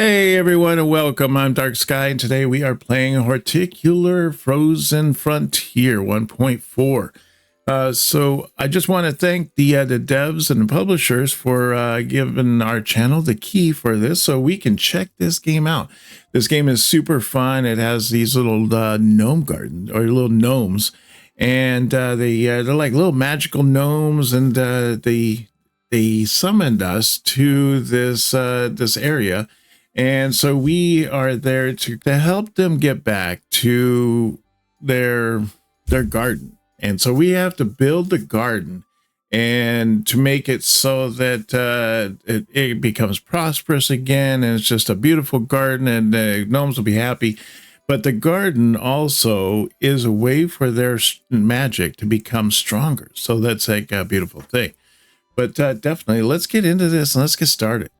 Hey everyone and welcome. I'm Dark Sky and today we are playing Horticular Frozen Frontier 1.4. So I just want to thank the devs and the publishers for giving our channel the key for this so we can check this game out. This game is super fun. It has these little gnome gardens or little gnomes, and they're like little magical gnomes, and they summoned us to this area. And so we are there to help them get back to their garden. And so we have to build the garden and to make it so that it becomes prosperous again. And it's just a beautiful garden and the gnomes will be happy. But the garden also is a way for their magic to become stronger. So that's like a beautiful thing. But definitely, let's get into this and let's get started.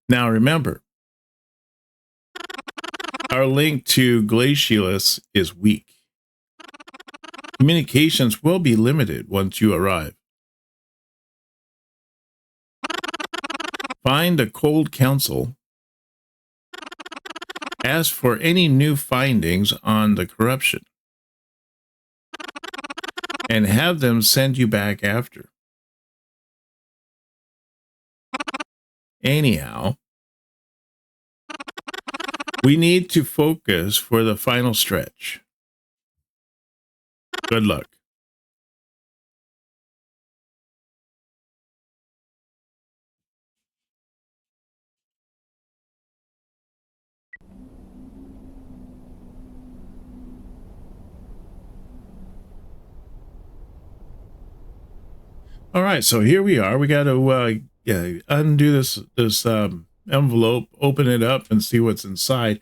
Now remember, our link to Glacialus is weak. Communications will be limited once you arrive. Find a cold council. Ask for any new findings on the corruption. And have them send you back after. Anyhow, we need to focus for the final stretch. Good luck. All right, so here we are. We got to undo this envelope, open it up, and see what's inside.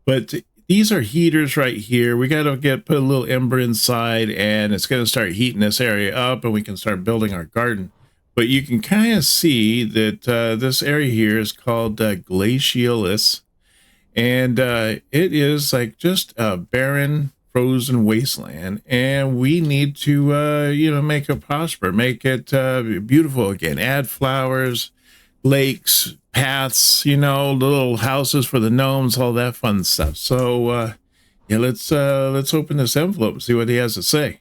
But these are heaters right here. We got to put a little ember inside, and it's going to start heating this area up, and we can start building our garden. But you can kind of see that this area here is called Glacialus, and it is like just a barren, frozen wasteland, and we need to make it prosper, make it beautiful again, add flowers, lakes, paths, little houses for the gnomes, all that fun stuff. So yeah, let's open this envelope and see what he has to say.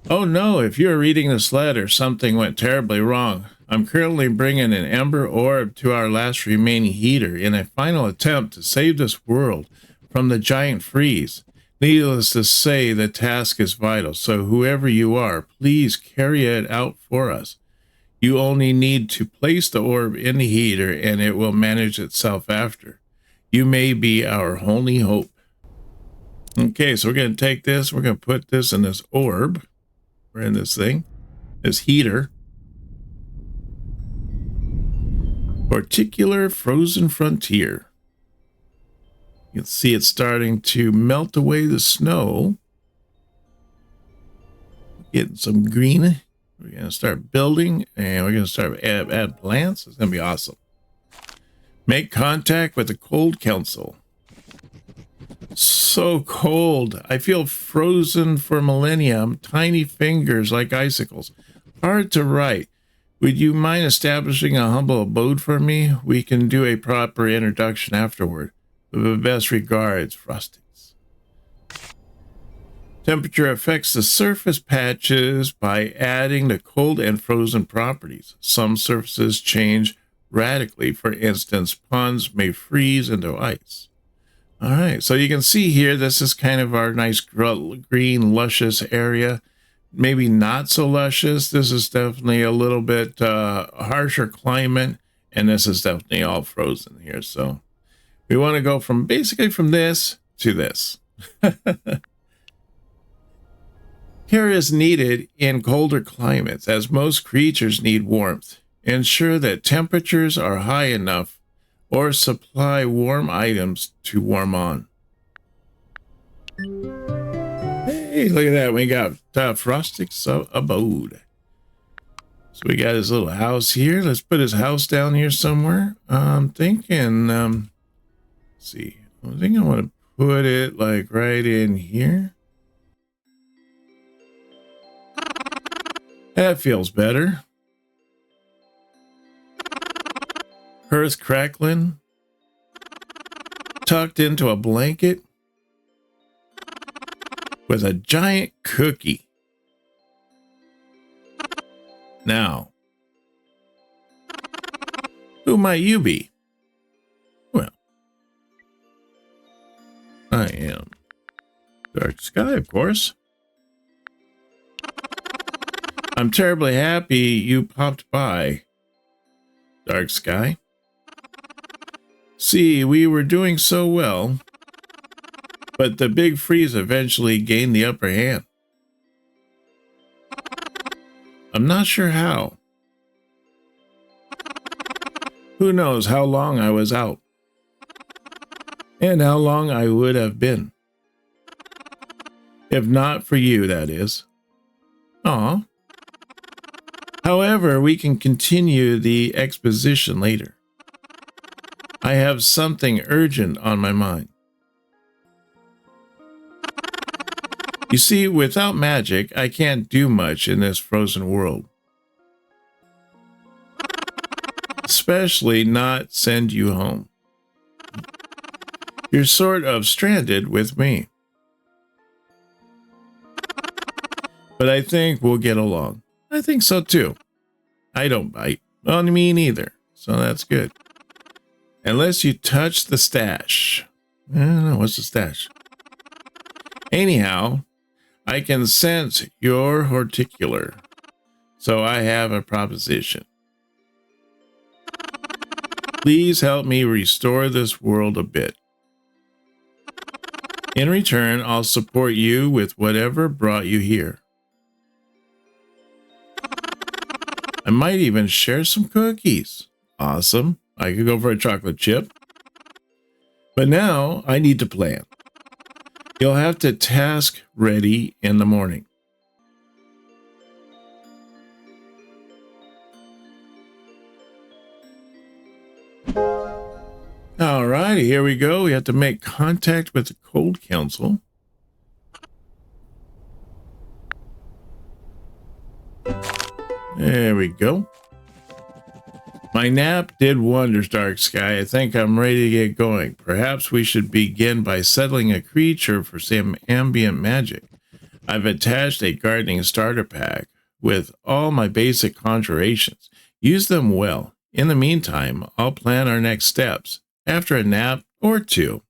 Oh no, if you're reading this letter, something went terribly wrong. I'm currently bringing an ember orb to our last remaining heater in a final attempt to save this world from the giant freeze. Needless to say, the task is vital, so whoever you are, please carry it out for us. You only need to place the orb in the heater and it will manage itself after. You may be our only hope. Okay, so we're going to take this, we're going to put this in this orb. We're in this thing, this heater. Horticular Frozen Frontier. You can see it's starting to melt away the snow. Getting some green. We're going to start building, and we're going to start add plants. It's going to be awesome. Make contact with the cold council. So cold. I feel frozen for millennium. Tiny fingers like icicles. Hard to write. Would you mind establishing a humble abode for me? We can do a proper introduction afterward. With the best regards, Frostings. Temperature affects the surface patches by adding the cold and frozen properties. Some surfaces change radically. For instance, ponds may freeze into ice. All right, so you can see here, this is kind of our nice green, luscious area. Maybe not so luscious. This is definitely a little bit harsher climate, and this is definitely all frozen here. So we want to go from basically from this to this. Care is needed in colder climates, as most creatures need warmth. Ensure that temperatures are high enough or supply warm items to warm on. Hey, look at that. We got Frosting's abode. So we got his little house here. Let's put his house down here somewhere. I'm thinking, let's see. I think I want to put it like right in here. That feels better. hearth crackling, tucked into a blanket with a giant cookie. Now, who might you be? Well, I am Dark Skye, of course. I'm terribly happy you popped by, Dark Skye. See, we were doing so well, but the big freeze eventually gained the upper hand. I'm not sure how. Who knows how long I was out, and how long I would have been. If not for you, that is. Aw. However, we can continue the exposition later. I have something urgent on my mind. You see, without magic, I can't do much in this frozen world. Especially not send you home. You're sort of stranded with me. But I think we'll get along. I think so too. I don't bite. Well, me neither. So that's good. Unless you touch the stash. I don't know. What's the stash? Anyhow, I can sense your horticular. So I have a proposition. Please help me restore this world a bit. In return, I'll support you with whatever brought you here. I might even share some cookies. Awesome. I could go for a chocolate chip. But now I need to plan. You'll have to task ready in the morning. All righty, here we go. We have to make contact with the Cold Council. There we go. My nap did wonders, Dark Skye. I think I'm ready to get going. Perhaps we should begin by settling a creature for some ambient magic. I've attached a gardening starter pack with all my basic conjurations. Use them well. In the meantime, I'll plan our next steps after a nap or two.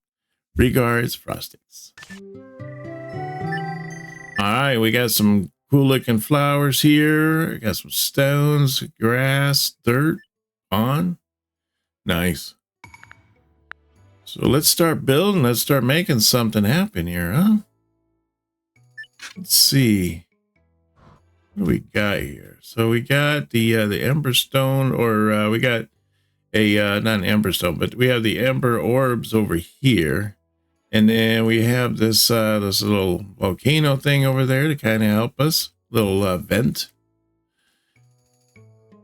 Regards, Frostix. All right, we got some cool looking flowers here. Got some stones, grass, dirt, pond. Nice. So let's start building. Let's start making something happen here, huh? Let's see. What do we got here? So we got the ember stone, or we got a not an ember stone, but we have the ember orbs over here. And then we have this this little volcano thing over there to kind of help us. Little vent.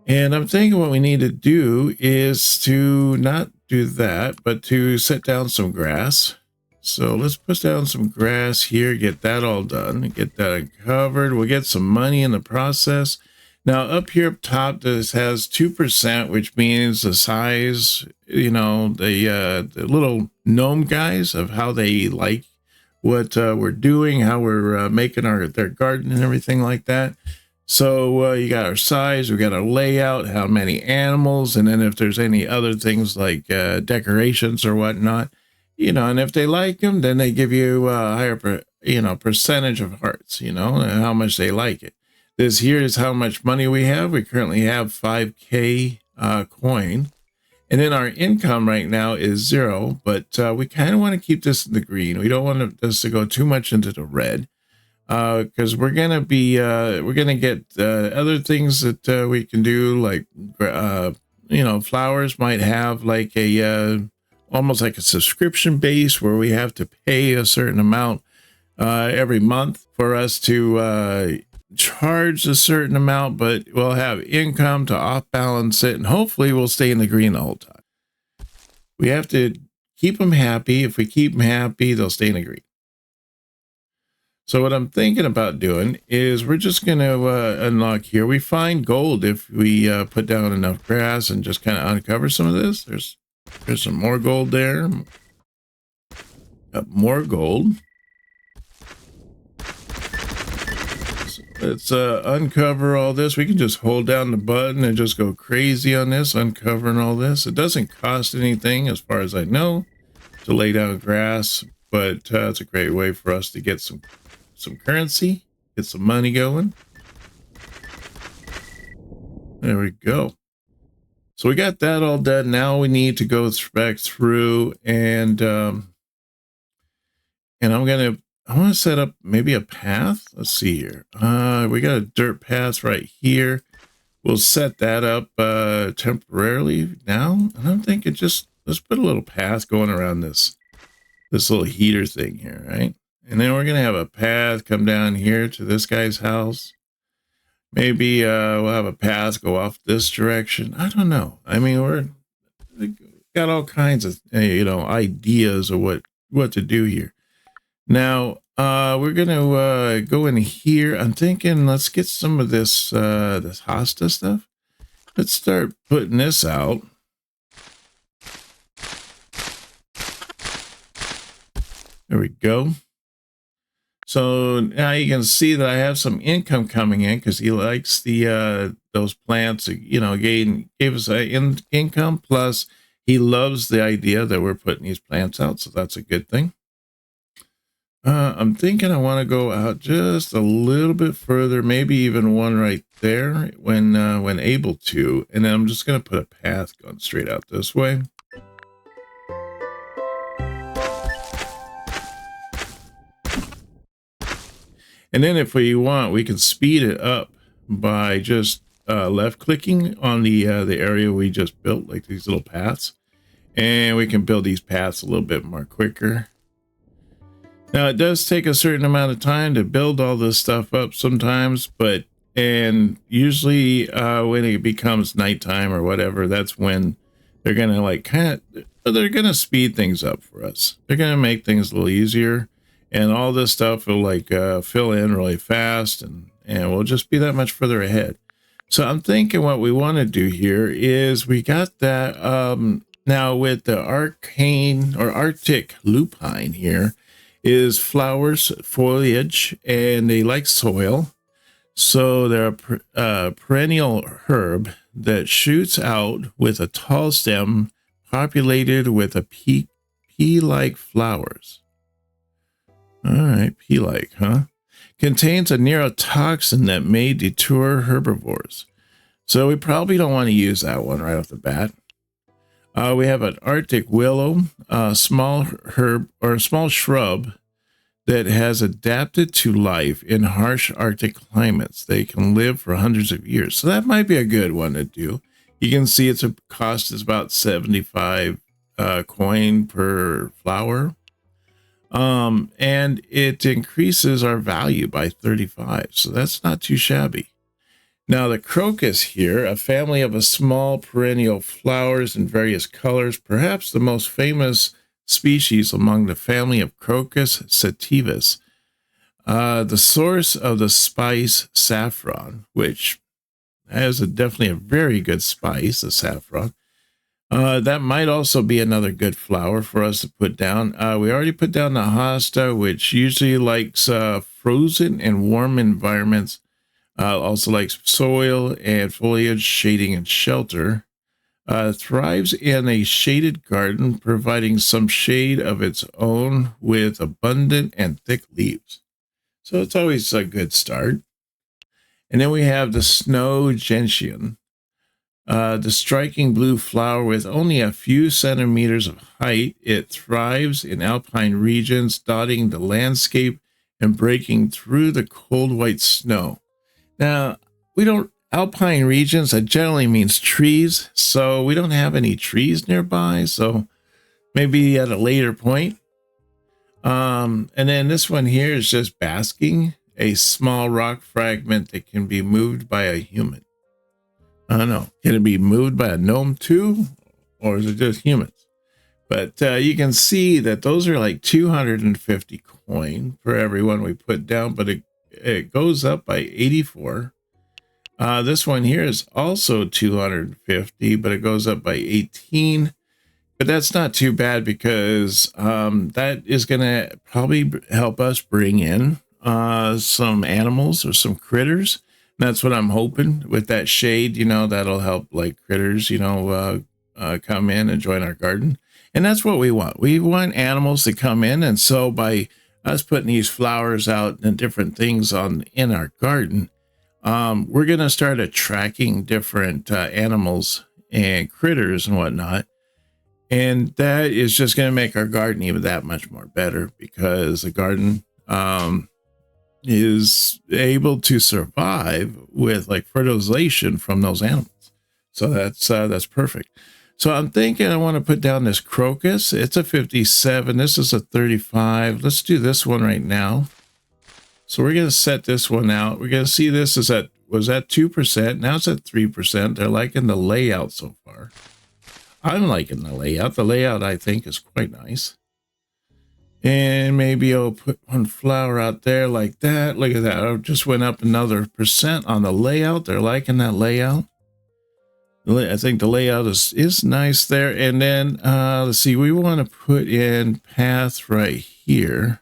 And I'm thinking what we need to do is to not do that, but to set down some grass. So let's put down some grass here, get that all done, get that uncovered. We'll get some money in the process. Now up here up top, this has 2%, which means the size, you know, the little gnome guys of how they like what we're doing, how we're making their garden and everything like that. So you got our size, we got our layout, how many animals, and then if there's any other things like decorations or whatnot, you know, and if they like them, then they give you a higher, percentage of hearts, you know, and how much they like it. This here is how much money we have. We currently have 5K coin. And then our income right now is 0, but we kind of want to keep this in the green. We don't want this to go too much into the red because we're going to be, we're going to get other things that we can do, like, flowers might have like a, almost like a subscription base where we have to pay a certain amount every month for us to charge a certain amount, but we'll have income to off balance it, and hopefully we'll stay in the green the whole time. We have to keep them happy. If we keep them happy, they'll stay in the green. So what I'm thinking about doing is we're just going to unlock here. We find gold if we put down enough grass and just kind of uncover some of this. There's some more gold there. Got more gold. So let's uncover all this. We can just hold down the button and just go crazy on this, uncovering all this. It doesn't cost anything as far as I know to lay down grass, but it's a great way for us to get some currency, get some money going. There we go. So we got that all done. Now we need to go back through and I want to set up maybe a path. Let's see here. We got a dirt path right here. We'll set that up temporarily now. And I'm thinking just let's put a little path going around this little heater thing here, right? And then we're going to have a path come down here to this guy's house. Maybe we'll have a path go off this direction. I don't know. I mean, we got all kinds of, ideas of what to do here. Now, we're going to go in here. I'm thinking let's get some of this hosta stuff. Let's start putting this out. There we go. So now you can see that I have some income coming in because he likes those plants. Gave us an income. Plus, he loves the idea that we're putting these plants out, so that's a good thing. I'm thinking I want to go out just a little bit further, maybe even one right there when able to, and then I'm just going to put a path going straight out this way. And then if we want, we can speed it up by just left clicking on the area we just built, like these little paths. And we can build these paths a little bit more quicker. Now it does take a certain amount of time to build all this stuff up sometimes, and usually when it becomes nighttime or whatever, that's when they're gonna they're gonna speed things up for us. They're gonna make things a little easier. And all this stuff will fill in really fast and we'll just be that much further ahead. So I'm thinking what we want to do here is we got that now with the arcane or Arctic lupine here is flowers, foliage, and they like soil. So they're a perennial herb that shoots out with a tall stem populated with a pea-like flowers. All right, pea-like, huh? Contains a neurotoxin that may deter herbivores. So we probably don't want to use that one right off the bat. We have an Arctic willow, a small herb or a small shrub that has adapted to life in harsh Arctic climates. They can live for hundreds of years. So that might be a good one to do. You can see its cost is about 75 coin per flower. And it increases our value by 35. So that's not too shabby. Now the crocus here, a family of a small perennial flowers in various colors, perhaps the most famous species among the family of Crocus sativus. The source of the spice saffron, which has definitely a very good spice, the saffron. That might also be another good flower for us to put down. We already put down the hosta, which usually likes frozen and warm environments. Also likes soil and foliage, shading and shelter. Thrives in a shaded garden, providing some shade of its own with abundant and thick leaves. So it's always a good start. And then we have the snow gentian. The striking blue flower with only a few centimeters of height. It thrives in alpine regions, dotting the landscape and breaking through the cold white snow. Now, alpine regions, that generally means trees, so we don't have any trees nearby, so maybe at a later point. And then this one here is just basking, a small rock fragment that can be moved by a human. I don't know. Can it be moved by a gnome too? Or is it just humans? But you can see that those are like 250 coin for every one we put down, but it goes up by 84. This one here is also 250, but it goes up by 18. But that's not too bad because that is going to probably help us bring in some animals or some critters. And that's what I'm hoping with that shade, you know, that'll help like critters, you know, come in and join our garden. And that's what we want. We want animals to come in. And so by us putting these flowers out and different things in our garden, we're going to start attracting different animals and critters and whatnot. And that is just going to make our garden even that much more better because the garden is able to survive with like fertilization from those animals. So that's perfect. So I'm thinking I want to put down this crocus. It's a 57. This is a 35. Let's do this one right now. So we're going to set this one out. We're going to see this was at 2%. Now it's at 3%. They're liking the layout so far. I'm liking the layout. The layout, I think, is quite nice. And maybe I'll put one flower out there like that. Look at that. I just went up another % on the layout. They're liking that layout. I think the layout is nice there. And then, let's see, we want to put in path right here.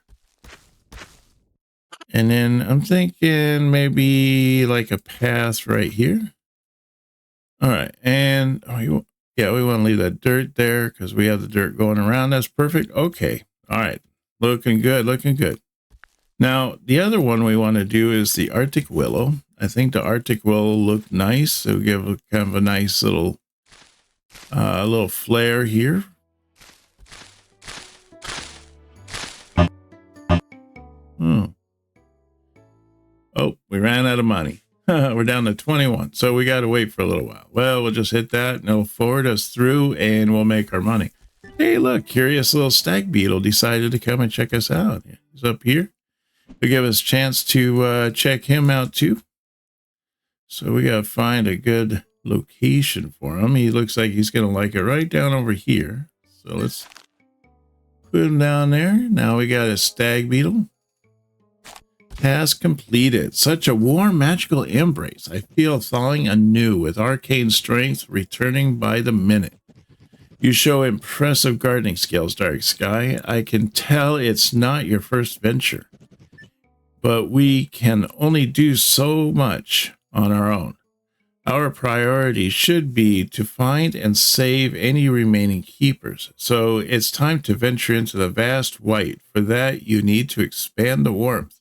And then I'm thinking maybe like a path right here. All right. And yeah, we want to leave that dirt there because we have the dirt going around. That's perfect. Okay. All right. Looking good. Looking good. Now, the other one we want to do is the Arctic willow. I think the Arctic willow look nice. It'll give kind of a nice little flare here. Oh, we ran out of money. We're down to 21. So we got to wait for a little while. Well, we'll just hit that and it'll forward us through and we'll make our money. Hey, look, curious little stag beetle decided to come and check us out. He's up here. It'll give us a chance to check him out too. So we got to find a good location for him. He looks like he's going to like it right down over here. So let's put him down there. Now we got a stag beetle. Task completed. Such a warm, magical embrace. I feel thawing anew with arcane strength returning by the minute. You show impressive gardening skills, Dark Sky. I can tell it's not your first venture, but we can only do so much on our own. Our priority should be to find and save any remaining keepers. So it's time to venture into the vast white. For that, you need to expand the warmth.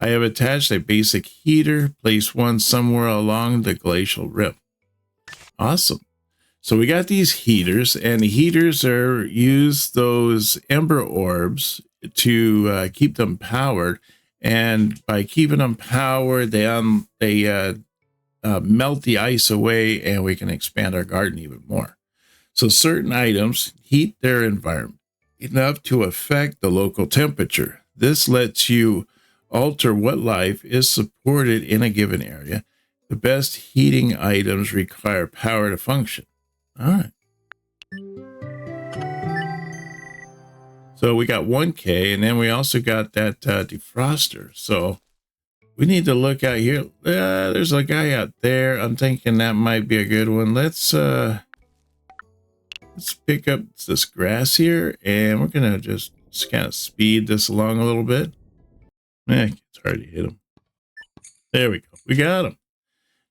I have attached a basic heater. Place one somewhere along the glacial rim. Awesome. So we got these heaters, and the heaters use those ember orbs to keep them powered. And by keeping them powered, they melt the ice away, and we can expand our garden even more. So certain items heat their environment enough to affect the local temperature. This lets you alter what life is supported in a given area. The best heating items require power to function. All right. So we got 1K, and then we also got that defroster. So we need to look out here. There's a guy out there. I'm thinking that might be a good one. Let's pick up this grass here, and we're gonna just kind of speed this along a little bit. It's hard to hit him. There we go. We got him.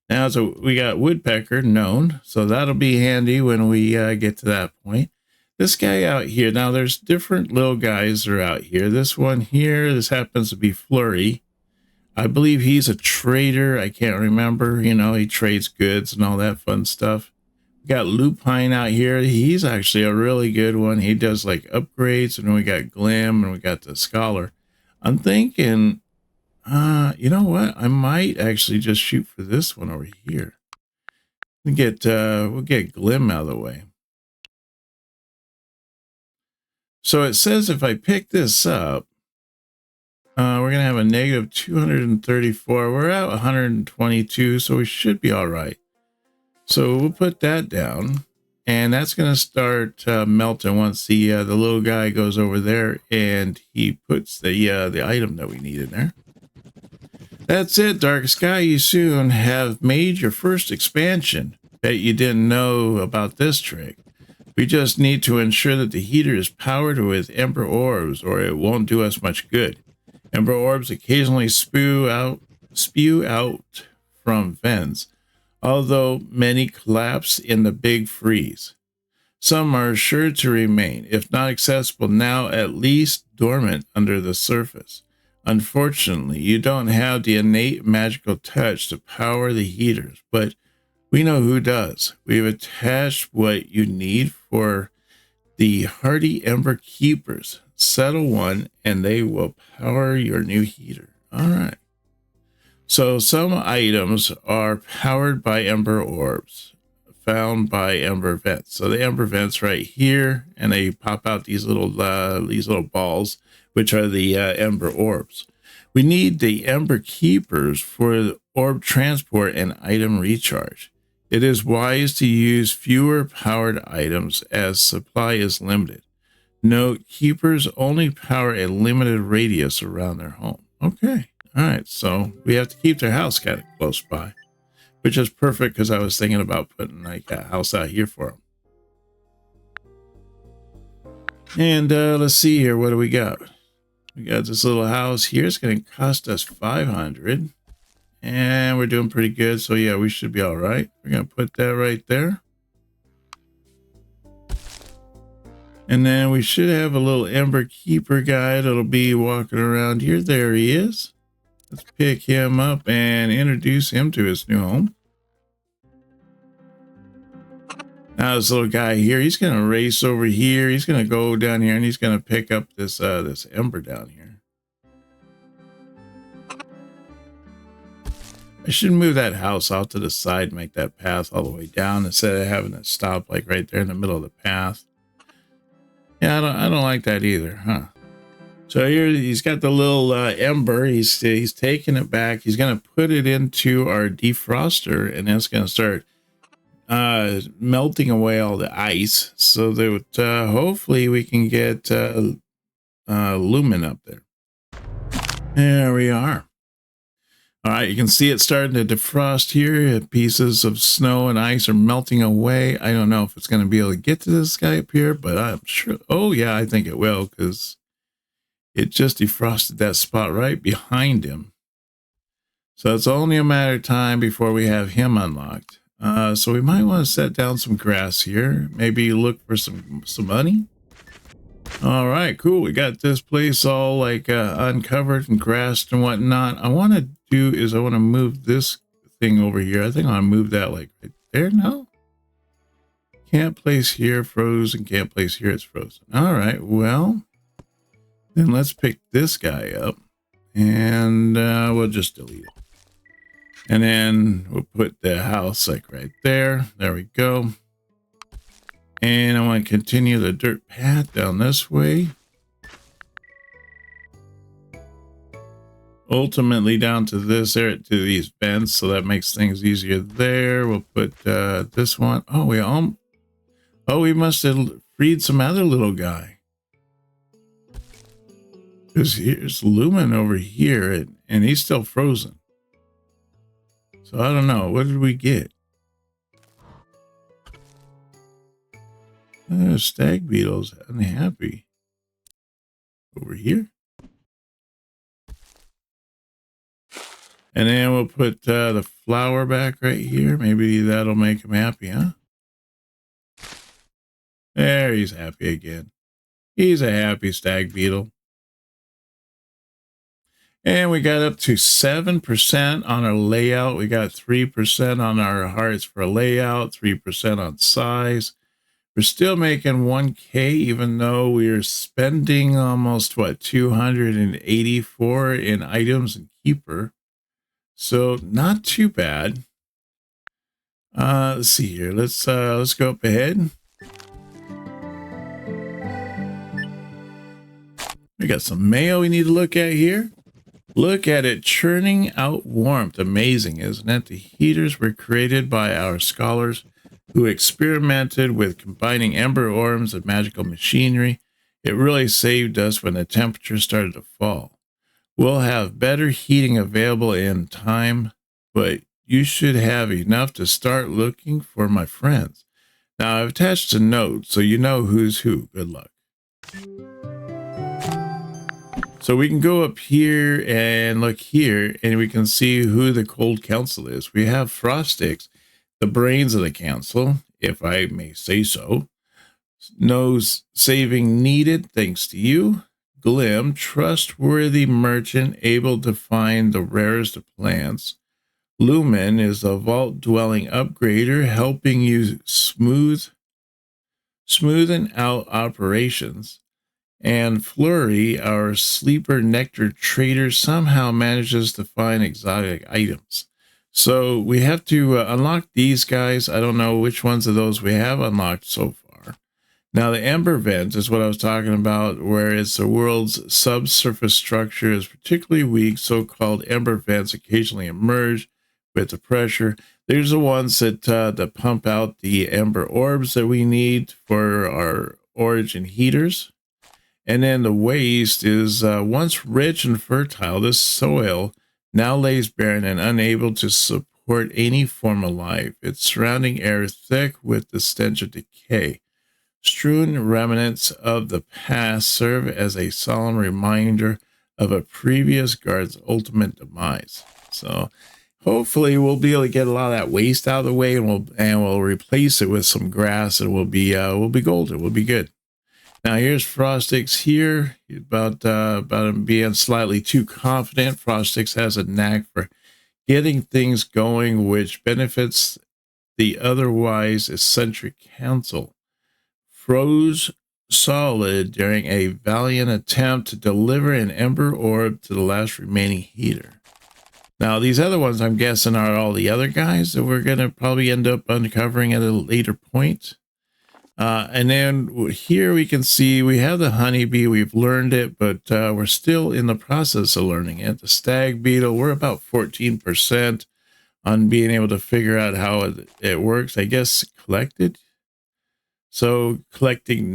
Now, so we got woodpecker known, so that'll be handy when we get to that point. This guy out here, now there's different little guys that are out here. This one here, this happens to be Flurry. I believe he's a trader. I can't remember. You know, he trades goods and all that fun stuff. We got Lupine out here. He's actually a really good one. He does like upgrades, and then we got Glim, and we got the Scholar. I'm thinking, you know what? I might actually just shoot for this one over here. We'll get Glim out of the way. So it says if I pick this up, we're going to have a negative 234. We're at 122, so we should be all right. So we'll put that down. And that's going to start melting once the little guy goes over there and he puts the item that we need in there. That's it, Dark Sky. You soon have made your first expansion. Bet you didn't know about this trick. We just need to ensure that the heater is powered with ember orbs, or it won't do us much good. Ember orbs occasionally spew out from vents, although many collapse in the big freeze. Some are sure to remain, if not accessible now, at least dormant under the surface. Unfortunately, you don't have the innate magical touch to power the heaters, but we know who does. We've attached what you need for the hardy Ember Keepers. Settle one, and they will power your new heater. All right. So some items are powered by Ember Orbs, found by Ember Vents. So the Ember Vents right here, and they pop out these little balls, which are the Ember Orbs. We need the Ember Keepers for orb transport and item recharge. It is wise to use fewer powered items as supply is limited. Note, keepers only power a limited radius around their home. Okay. All right. So we have to keep their house kind of close by, which is perfect because I was thinking about putting like a house out here for them. And let's see here. What do we got? We got this little house here. It's going to cost us 500. And we're doing pretty good. So yeah, we should be all right. We're going to put that right there. And then we should have a little Ember Keeper guy that'll be walking around here. There he is. Let's pick him up and introduce him to his new home. Now this little guy here, he's going to race over here. He's going to go down here and he's going to pick up this this ember down here. I should move that house out to the side, make that path all the way down instead of having it stop like right there in the middle of the path. Yeah, I don't like that either, huh? So here he's got the little ember. He's taking it back. He's going to put it into our defroster, and then it's going to start melting away all the ice, so that hopefully we can get lumen up there. There we are. All right, you can see it starting to defrost here. Pieces of snow and ice are melting away. I don't know if it's going to be able to get to this guy up here, but I'm sure. Oh, yeah, I think it will, because it just defrosted that spot right behind him. So it's only a matter of time before we have him unlocked. So we might want to set down some grass here. Maybe look for some money. All right, cool. We got this place all like uncovered and grassed and whatnot. I want to move this thing over here. I think I want to move that like right there. No, can't place here, frozen. Can't place here, it's frozen. All right, well, then let's pick this guy up and we'll just delete it. And then we'll put the house like right there. There we go. And I want to continue the dirt path down this way. Ultimately down to this area, to these vents, so that makes things easier there. We'll put this one. Oh, we must have freed some other little guy. Because here's Lumen over here, and he's still frozen. So I don't know. What did we get? Stag beetles unhappy. Over here. And then we'll put the flower back right here. Maybe that'll make him happy, huh? There, he's happy again. He's a happy stag beetle. And we got up to 7% on our layout. We got 3% on our hearts for layout, 3% on size. We're still making 1K, even though we're spending almost, what, 284 in items and keeper. So not too bad. Let's see here. Let's go up ahead. We got some mail we need to look at here. Look at it churning out warmth. Amazing, isn't it? The heaters were created by our scholars who experimented with combining ember orbs and magical machinery. It really saved us when the temperature started to fall. We'll have better heating available in time, but you should have enough to start looking for my friends. Now, I've attached a note so you know who's who. Good luck. So we can go up here and look here, and we can see who the Cold Council is. We have Frostix, the brains of the council, if I may say so. No saving needed, thanks to you. Glim, trustworthy merchant, able to find the rarest of plants. Lumen is a vault-dwelling upgrader, helping you smoothen out operations. And Flurry, our sleeper nectar trader, somehow manages to find exotic items. So we have to unlock these guys. I don't know which ones of those we have unlocked so far. Now, the Ember Vent is what I was talking about, where it's the world's subsurface structure is particularly weak. So-called Ember Vents occasionally emerge with the pressure. These are the ones that pump out the Ember Orbs that we need for our origin heaters. And then the waste is once rich and fertile, this soil now lays barren and unable to support any form of life. Its surrounding air is thick with the stench of decay. Strewn remnants of the past serve as a solemn reminder of a previous guard's ultimate demise. So hopefully we'll be able to get a lot of that waste out of the way, and we'll replace it with some grass, and we'll be golden. We'll be good. Now here's Frostix here about him being slightly too confident. Frostix has a knack for getting things going, which benefits the otherwise eccentric council. Froze solid during a valiant attempt to deliver an ember orb to the last remaining heater. Now these other ones, I'm guessing, are all the other guys that we're going to probably end up uncovering at a later point. And then here we can see we have the honeybee. We've learned it, but we're still in the process of learning it. The stag beetle, we're about 14% on being able to figure out how it works. I guess collected. So collecting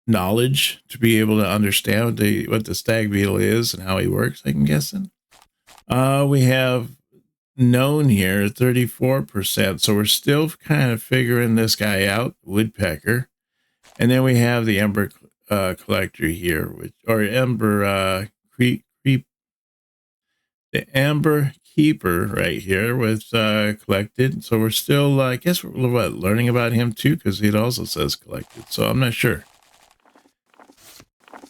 knowledge to be able to understand what the stag beetle is and how he works, I'm guessing. We have known here 34%, so we're still kind of figuring this guy out, woodpecker. And then we have the ember collector here, the amber keeper right here with collected. So we're still I guess we're learning about him too, because it also says collected, so I'm not sure.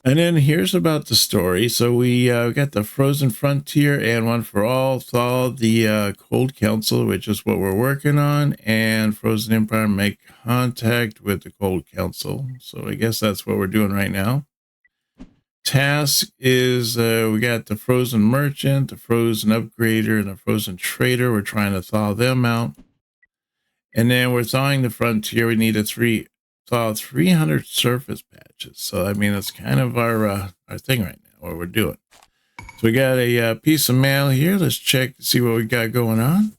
And then here's about the story. So we got the Frozen Frontier and One for All, Thaw the Cold Council, which is what we're working on, and Frozen Empire, make contact with the Cold Council. So I guess that's what we're doing right now. Task is we got the Frozen Merchant, the Frozen Upgrader, and the Frozen Trader. We're trying to thaw them out. And then we're thawing the Frontier. We need to thaw 300 surface patches. So I mean, that's kind of our thing right now, what we're doing. So we got a piece of mail here. Let's check to see what we got going on.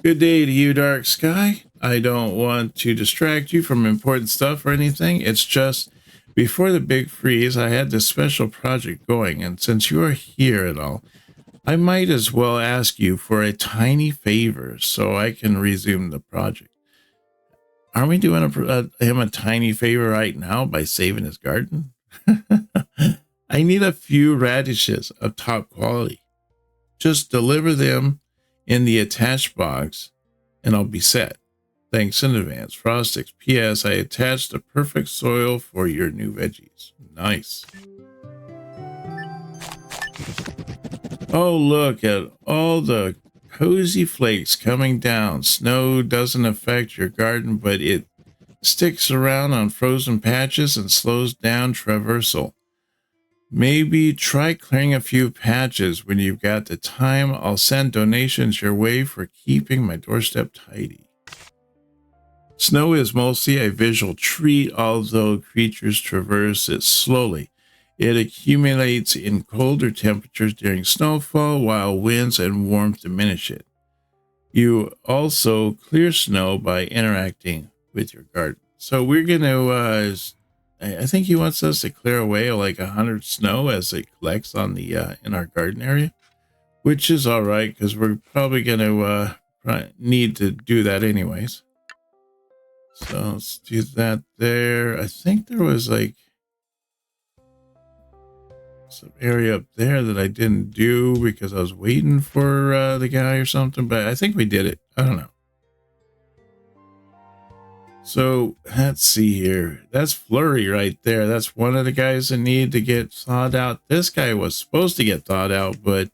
Good day to you, Dark Sky. I don't want to distract you from important stuff or anything. It's just before the big freeze, I had this special project going, and since you are here and all, I might as well ask you for a tiny favor so I can resume the project. Aren't we doing him a tiny favor right now by saving his garden? I need a few radishes of top quality. Just deliver them in the attached box and I'll be set. Thanks in advance. Frostix. P.S. I attached the perfect soil for your new veggies. Nice. Oh, look at all the cozy flakes coming down. Snow doesn't affect your garden, but it sticks around on frozen patches and slows down traversal. Maybe try clearing a few patches when you've got the time. I'll send donations your way for keeping my doorstep tidy. Snow is mostly a visual treat, although creatures traverse it slowly. It accumulates in colder temperatures during snowfall, while winds and warmth diminish it. You also clear snow by interacting with your garden. So we're going to, I think he wants us to clear away like 100 snow as it collects on the, in our garden area, which is all right because we're probably going to need to do that anyways. So let's do that there. I think there was like some area up there that I didn't do because I was waiting for the guy or something, but I think we did it. I don't know. So let's see here. That's Flurry right there. That's one of the guys that need to get thawed out. This guy was supposed to get thawed out, but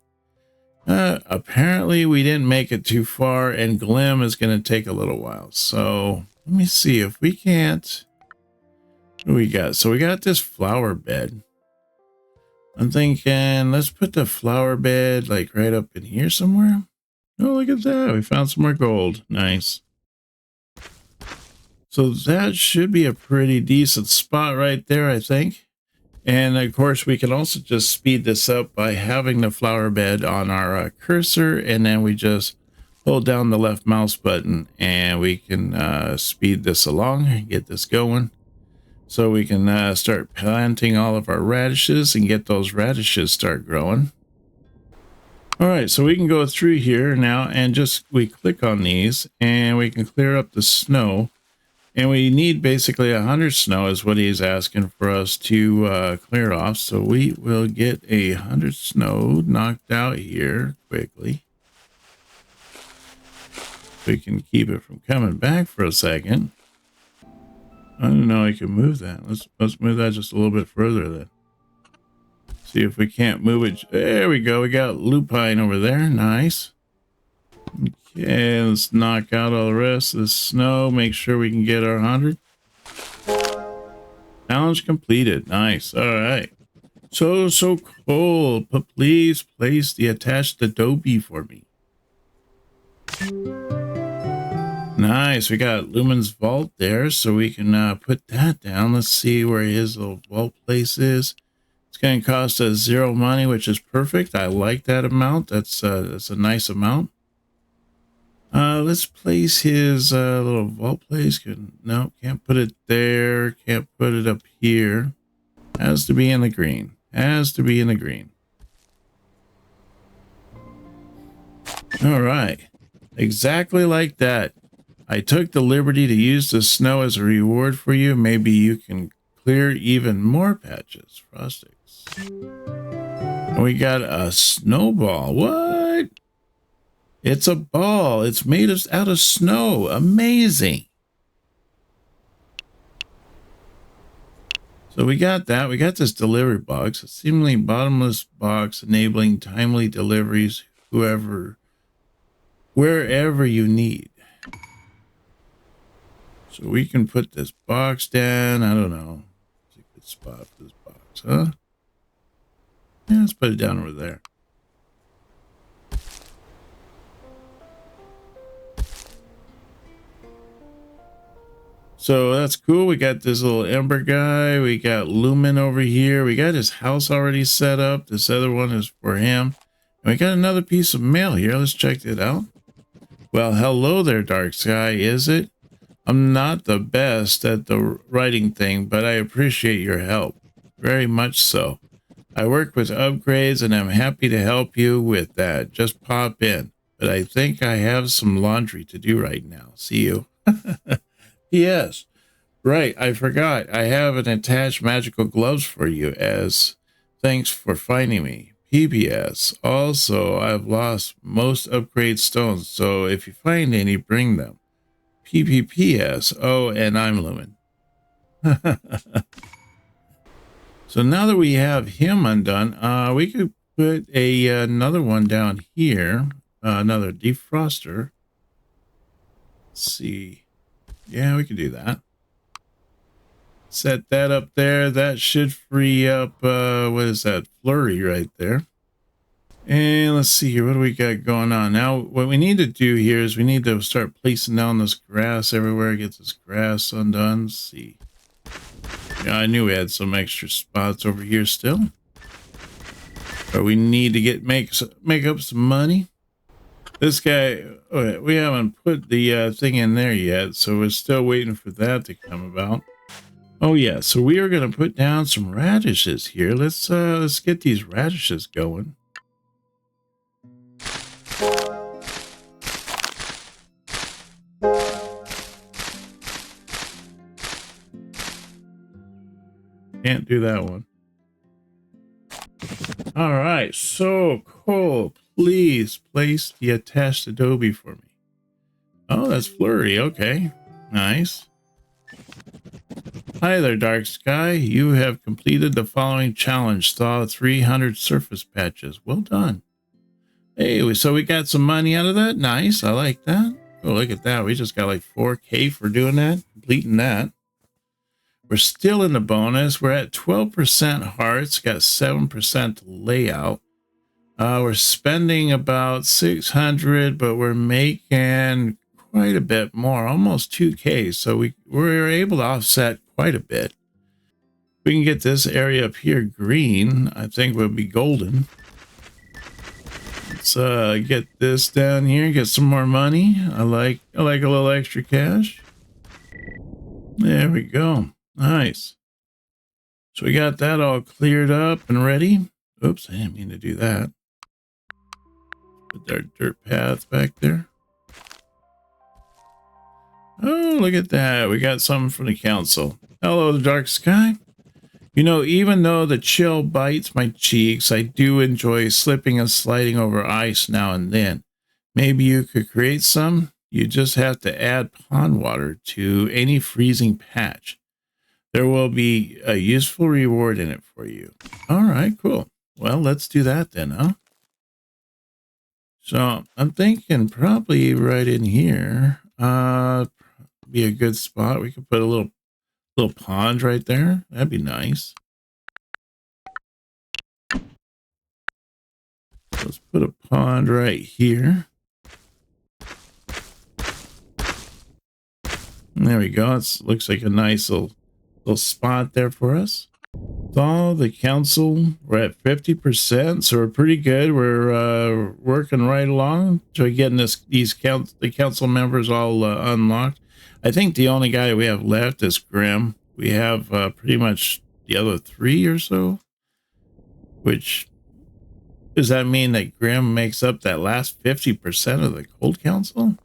apparently we didn't make it too far, and Glim is going to take a little while. So let me see if we can't. What do we got? So we got this flower bed. I'm thinking let's put the flower bed like right up in here somewhere. Oh, look at that. We found some more gold. Nice. So that should be a pretty decent spot right there, I think. And of course, we can also just speed this up by having the flower bed on our cursor, and then we just hold down the left mouse button and we can speed this along and get this going. So we can start planting all of our radishes and get those radishes start growing. All right, so we can go through here now and just we click on these and we can clear up the snow. And we need basically 100 snow is what he's asking for us to clear off. So we will get 100 snow knocked out here quickly. We can keep it from coming back for a second. I don't know. I can move that. Let's move that just a little bit further then. See if we can't move it. There we go. We got lupine over there. Nice. Okay, let's knock out all the rest of the snow. Make sure we can get our 100. Challenge completed. Nice. All right. So cool. But please place the attached adobe for me. Nice. We got Lumen's vault there, so we can put that down. Let's see where his little vault place is. It's going to cost us 0 money, which is perfect. I like that amount. That's a nice amount. Let's place his little vault place. No, can't put it there. Can't put it up here. Has to be in the green. Has to be in the green. All right. Exactly like that. I took the liberty to use the snow as a reward for you. Maybe you can clear even more patches. Frostics. And we got a snowball. What? It's a ball. It's made out of snow. Amazing. So we got that. We got this delivery box. A seemingly bottomless box enabling timely deliveries wherever you need. So we can put this box down. I don't know. It's a good spot for this box, huh? Yeah, let's put it down over there. So that's cool. We got this little Ember guy. We got Lumen over here. We got his house already set up. This other one is for him. And we got another piece of mail here. Let's check it out. Well, hello there, Dark Sky. Is it? I'm not the best at the writing thing, but I appreciate your help. Very much so. I work with upgrades and I'm happy to help you with that. Just pop in. But I think I have some laundry to do right now. See you. Yes, right. I forgot. I have an attached magical gloves for you as thanks for finding me. PBS. Also, I've lost most upgrade stones, so if you find any, bring them. PPPS. Oh, and I'm Lumen. So now that we have him undone, we could put another one down here. Another defroster. Let's see. Yeah, we can do that. Set that up there. That should free up, what is that? Flurry right there. And let's see here. What do we got going on? Now, what we need to do here is we need to start placing down this grass everywhere. Get this grass undone. Let's see. Yeah, I knew we had some extra spots over here still. But we need to make up some money. This guy, okay, we haven't put the thing in there yet, so we're still waiting for that to come about. Oh yeah, so we are going to put down some radishes here. Let's get these radishes going. Can't do that one. All right, so Cole, please place the attached adobe for me. Oh, that's Flurry. Okay, nice. Hi there, Dark Sky. You have completed the following challenge. Thaw 300 surface patches. Well done. Hey, so we got some money out of that. Nice. I like that. Oh, look at that. We just got like 4K for doing that, completing that. We're still in the bonus. We're at 12% hearts, got 7% layout. We're spending about 600, but we're making quite a bit more, almost 2K. So we're able to offset quite a bit. We can get this area up here green. I think we'll be golden. Let's get this down here, get some more money. I like a little extra cash. There we go. Nice. So we got that all cleared up and ready. Oops, I didn't mean to do that. Put our dirt path back there. Oh, look at that. We got something from the council. Hello, the Dark Sky. You know, even though the chill bites my cheeks, I do enjoy slipping and sliding over ice now and then. Maybe you could create some? You just have to add pond water to any freezing patch. There will be a useful reward in it for you. All right, cool. Well, let's do that then, huh? So I'm thinking probably right in here, be a good spot. We could put a little pond right there. That'd be nice. Let's put a pond right here. There we go. It looks like a nice little spot there for us. All the council, we're at 50%, so we're pretty good. We're working right along. So getting the council members all unlocked. I think the only guy we have left is Grim. We have pretty much the other 3 or so. Which does that mean that Grim makes up that last 50% of the Cold Council?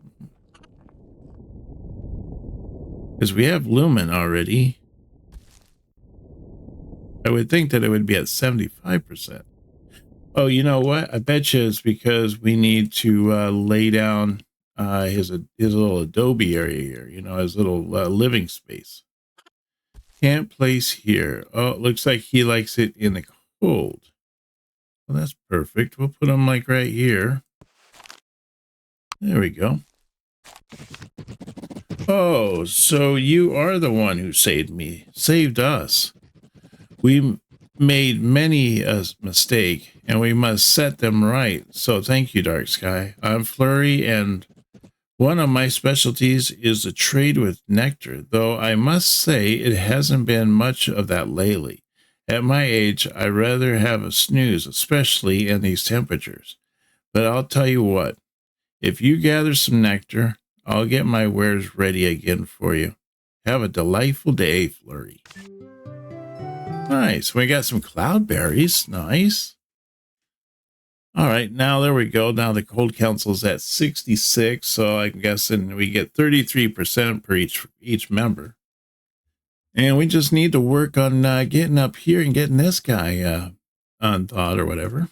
Because we have Lumen already. I would think that it would be at 75%. Oh, you know what? I bet you it's because we need to lay down his little adobe area here, you know, his little living space. Can't place here. Oh, it looks like he likes it in the cold. Well, that's perfect. We'll put him like right here. There we go. Oh, so you are the one who saved us. We made many a mistake, and we must set them right. So thank you, Dark Sky. I'm Flurry, and one of my specialties is the trade with nectar, though I must say it hasn't been much of that lately. At my age, I'd rather have a snooze, especially in these temperatures. But I'll tell you what, if you gather some nectar, I'll get my wares ready again for you. Have a delightful day, Flurry. Nice. We got some cloudberries. Nice. All right. Now there we go. Now the Cold Council's at 66. So I'm guessing we get 33% per each member. And we just need to work on getting up here and getting this guy unthawed or whatever.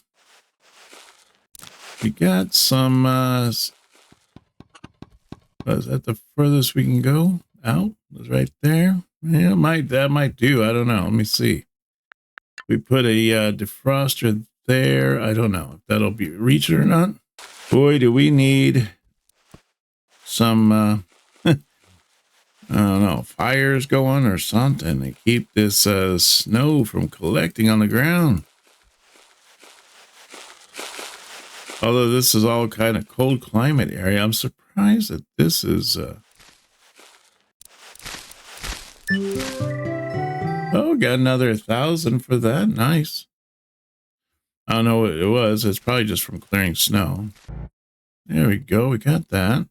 We got some... is that the furthest we can go? Out? It's right there. Yeah, that might do. I don't know. Let me see. We put a defroster there. I don't know if that'll be reaching or not. Boy, do we need some, I don't know, fires going or something to keep this snow from collecting on the ground. Although this is all kind of cold climate area, I'm surprised that this is... Oh, got another 1,000 for that. Nice. I don't know what it was. It's probably just from clearing snow. There we go. We got that.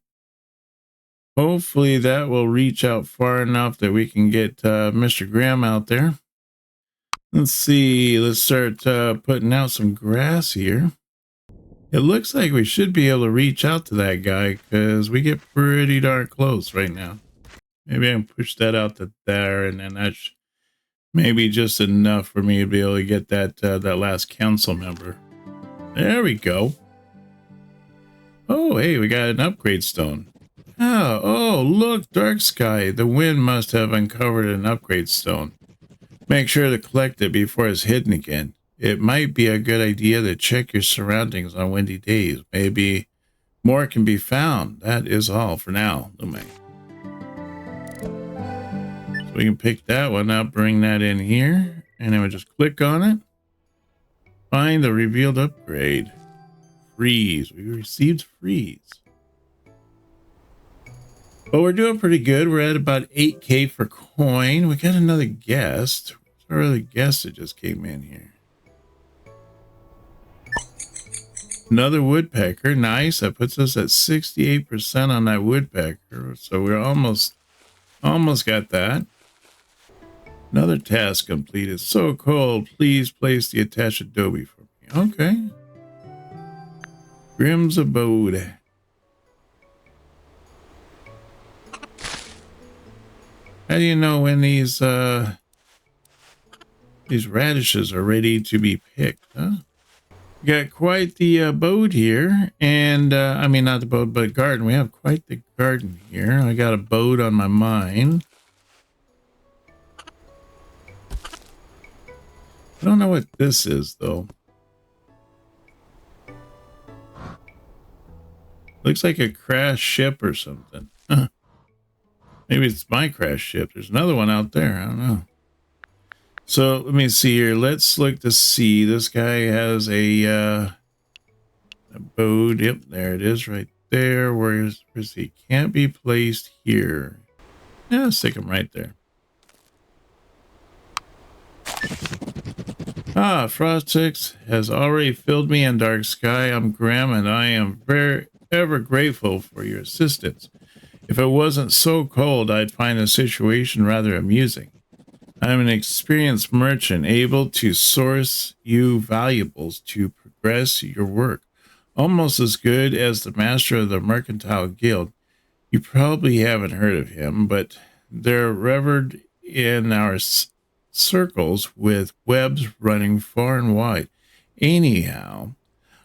Hopefully that will reach out far enough that we can get Mr. Graham out there. Let's see. Let's start putting out some grass here. It looks like we should be able to reach out to that guy because we get pretty darn close right now. Maybe I can push that out to there, and then that's maybe just enough for me to be able to get that that last council member. There we go. Oh, hey, we got an upgrade stone. Oh, look, Dark Sky. The wind must have uncovered an upgrade stone. Make sure to collect it before it's hidden again. It might be a good idea to check your surroundings on windy days. Maybe more can be found. That is all for now, Lume. So we can pick that one up, bring that in here, and then we just click on it. Find the revealed upgrade. Freeze. We received freeze. But we're doing pretty good. We're at about 8K for coin. We got another guest. Our other guest that just came in here. Another woodpecker. Nice. That puts us at 68% on that woodpecker. So we're almost got that. Another task completed. So cold. Please place the attached adobe for me. Okay. Grimm's abode. How do you know when these radishes are ready to be picked, huh? We got quite the abode here, and I mean not the abode, but garden. We have quite the garden here. I got a abode on my mind. I don't know what this is though. Looks like a crashed ship or something. Maybe it's my crash ship. There's another one out there. I don't know. So let me see here. Let's look to see. This guy has a abode. Yep, there it is right there. Where's he? Can't be placed here. Yeah, stick him right there. Ah, Frostix has already filled me in Dark Sky. I'm Graham, and I am ever grateful for your assistance. If it wasn't so cold, I'd find the situation rather amusing. I'm an experienced merchant, able to source you valuables to progress your work, almost as good as the master of the Mercantile Guild. You probably haven't heard of him, but they're revered in our circles with webs running far and wide. Anyhow,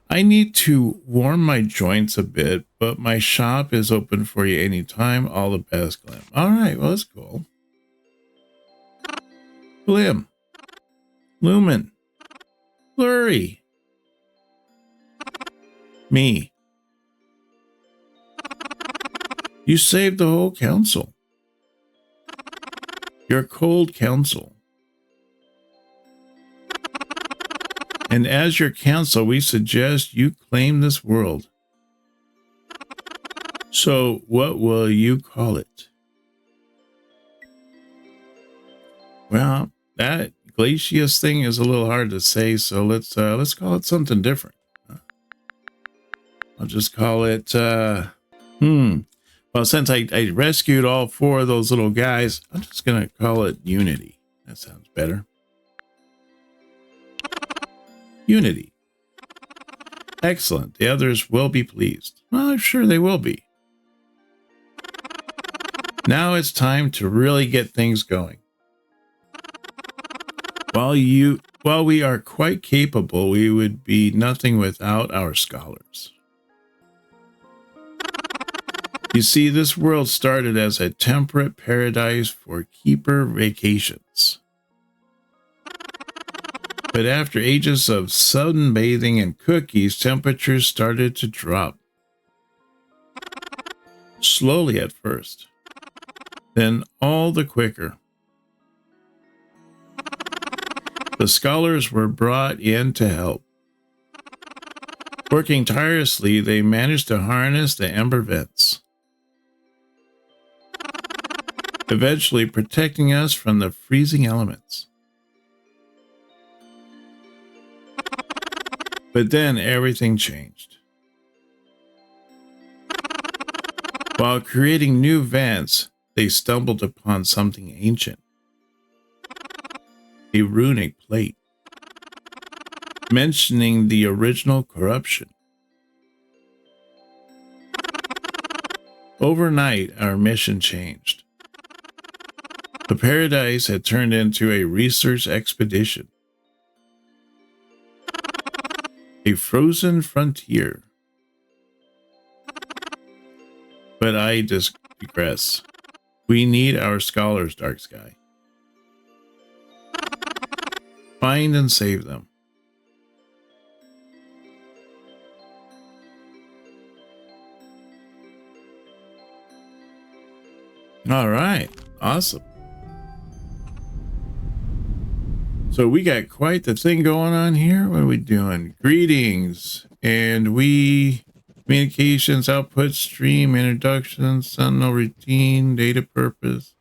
I need to warm my joints a bit, but my shop is open for you anytime. All the best, Glim. All right, well, that's cool. Glim. Lumen. Flurry. Me. You saved the whole council. Your cold council. And as your council, we suggest you claim this world. So what will you call it? Well, that glacius thing is a little hard to say, so let's call it something different. I'll just call it well, since I rescued all 4 of those little guys, I'm just gonna call it Unity. That sounds better. Unity. Excellent. The others will be pleased. Well, I'm sure they will be. Now it's time to really get things going. While we are quite capable, we would be nothing without our scholars. You see, this world started as a temperate paradise for keeper vacations. But after ages of sunbathing and cookies, temperatures started to drop. Slowly at first, then all the quicker. The scholars were brought in to help. Working tirelessly, they managed to harness the ember vents, eventually protecting us from the freezing elements. But then everything changed. While creating new vents, they stumbled upon something ancient. A runic plate, mentioning the original corruption. Overnight, our mission changed. The paradise had turned into a research expedition. A frozen frontier. But I digress. We need our scholars, Dark Sky. Find and save them. All right. Awesome. So we got quite the thing going on here. What are we doing? Greetings. And we... Communications, output, stream, introductions, sentinel routine, data purpose.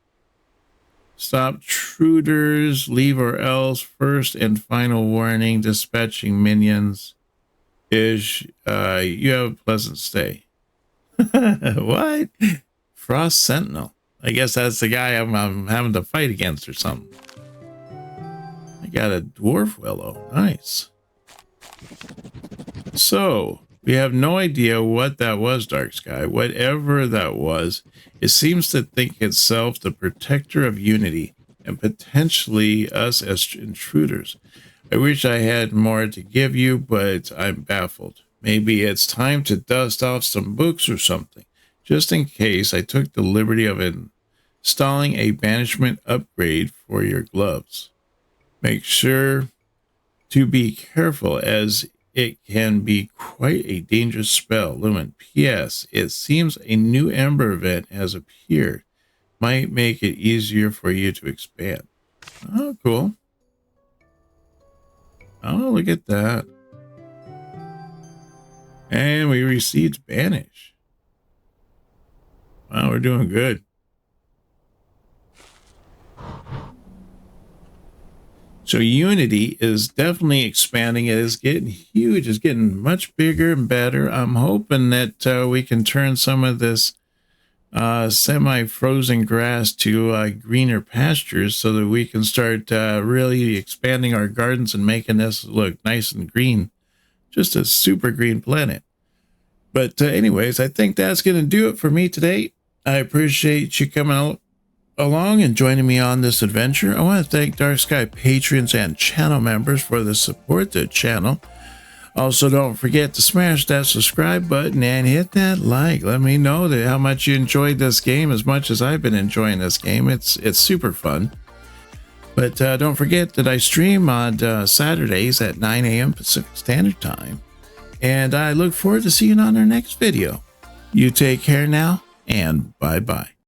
Stop intruders, leave or else, first and final warning, dispatching minions. You have a pleasant stay. What? Frost Sentinel. I guess that's the guy I'm having to fight against or something. I got a dwarf willow. Nice. So... we have no idea what that was, Dark Sky. Whatever that was, it seems to think itself the protector of unity and potentially us as intruders. I wish I had more to give you, but I'm baffled. Maybe it's time to dust off some books or something. Just in case, I took the liberty of installing a banishment upgrade for your gloves. Make sure to be careful, as it can be quite a dangerous spell. Lumen. P.S. It seems a new Ember event has appeared. Might make it easier for you to expand. Oh, cool. Oh, look at that. And we received Banish. Wow, we're doing good. So Unity is definitely expanding. It is getting huge. It's getting much bigger and better. I'm hoping that we can turn some of this semi-frozen grass to greener pastures so that we can start really expanding our gardens and making this look nice and green. Just a super green planet. But anyways, I think that's going to do it for me today. I appreciate you coming out along and joining me on this adventure. I want to thank Dark Sky patrons and channel members for the support to the channel. Also, don't forget to smash that subscribe button and hit that like. Let me know that how much you enjoyed this game as much as I've been enjoying this game. It's super fun. But don't forget that I stream on Saturdays at 9 a.m. Pacific Standard Time. And I look forward to seeing you on our next video. You take care now, and bye-bye.